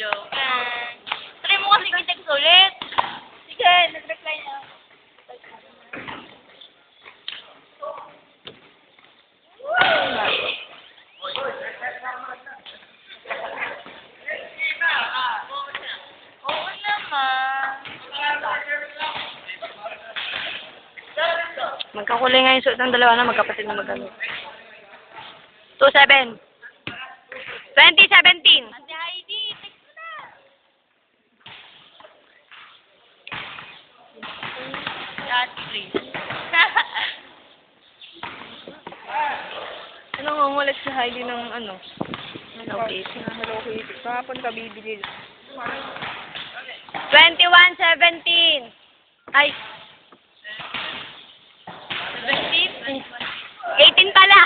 Joke lang. Try mo kasi i-text ulit. Sige, nag-reply na. Oo naman. Magkakulay nga yung suot ng dalawa na magkapatid na magkano. 27. 2017. Ate Heidi, text mo na. That's please. Anong ngungulit si Heidi ng ano? Hello Kitty. Hello Kitty. Kahapon ka bibili. 21-17. Ay, 17? 18 pala.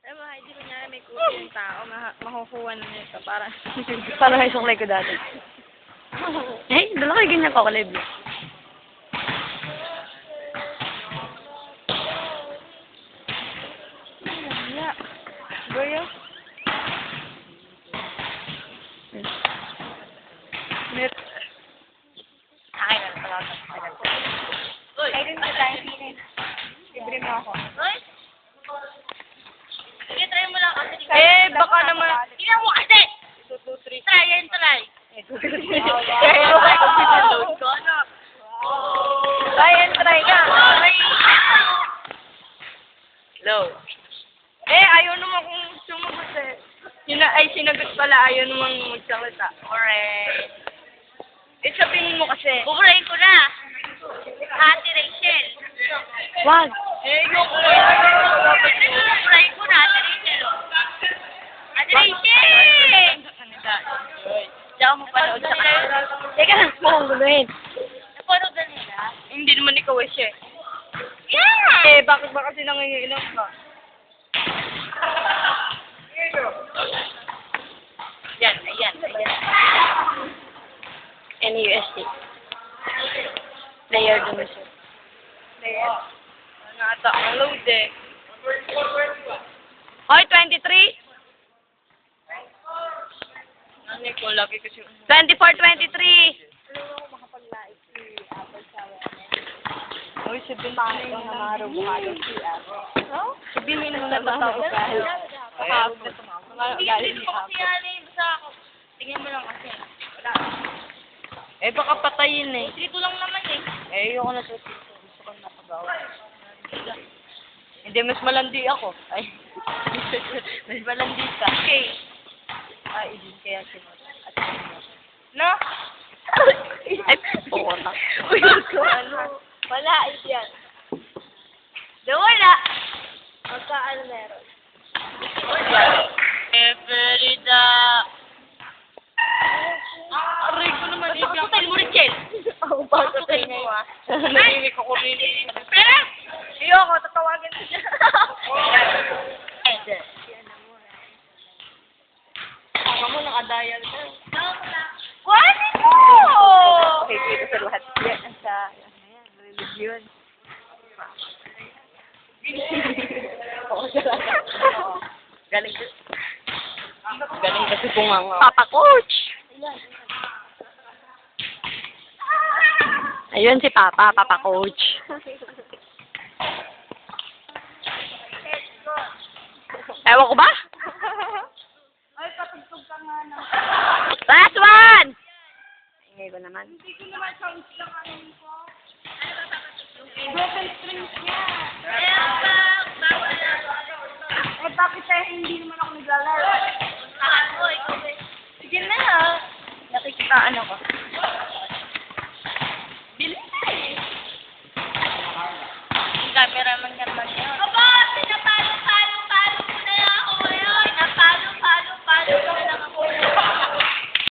Alam mo, Heidi, kunyari may kupi yung tao, makukuha na nito. Parang may suklay ko dati. Eh, dala kayo ganyan ka kulay blue. Wala. Boyo? Net. Akin na pala. Uy! Ay, rin ko tayo sinin. Libre mo ako. Uy! Sige, try mo lang kasi. Eh, baka naman. Tingnan mo kasi! 2, 2, 3. Try, yan try. Try and try ka. Low. Eh, ayaw naman kung sumagot eh. Sinagot pala, ayaw naman magsalita. Alright. Eh, sabihin mo kasi. Buburahin ko na. Ate Rachel. Wag. Eh, yung buburahin ko na, Ate Rachel. Ate Rachel! Diyan mo panood sa kanila. Teka lang, makaguluhin. Napanood na nila? Hindi naman ikaw eh siya. Yeah! Eh, bakit ba kasi nanginginom ka? Yan, ayan. NUSD. Player donation. Player? Nata ang load eh. Hoy, 23? Ano ko, lagi kasi. 24-23. Uy, sabihin mo na yung namaro buhayo si Ate. Sabihin mo na natatawa ka. Pakahapon na tumawa. Tingin mo kasi yan eh. Basta ako. Tingin mo lang kasi. Wala. Eh, baka patayin eh. Dito lang naman eh. Eh, ayoko na sa tito. Gusto ko na pagawa. Hindi, mas malandi ako. Ay, mas malandi ka. Okay. Ay, hindi kaya sinunod. No? Ay, puta. Uy, ano? Wala, yan. Wala. Magkaan meron. Everida. Aray ko naman. Pagkakutay mo rin, Jen. Ako ba sa tayo mo ah? Nahimik ako rin. Pera! Ayoko, tatawagin ko siya. Ako mo, nakadial ka. Kuhanin mo! Okay, dito sa lahat. Yan, sa religion. Oo, sa lahat. Galing kasi. Galing kasi kung ang... Papa Coach! Ayun si Papa, Papa Coach. Ewan ko ba? Ay, patugtog ka nga na. Last one! Ingay ko naman. Hindi ko naman sounds lang ano ko. Broken strings niya. Kaya ba, bawal na. Eh, bakit tayo hindi naman ako naglalaro? Ako, ikaw eh. Sige na. Nakikitaan ako. Bili na eh. Yung cameraman naman yun.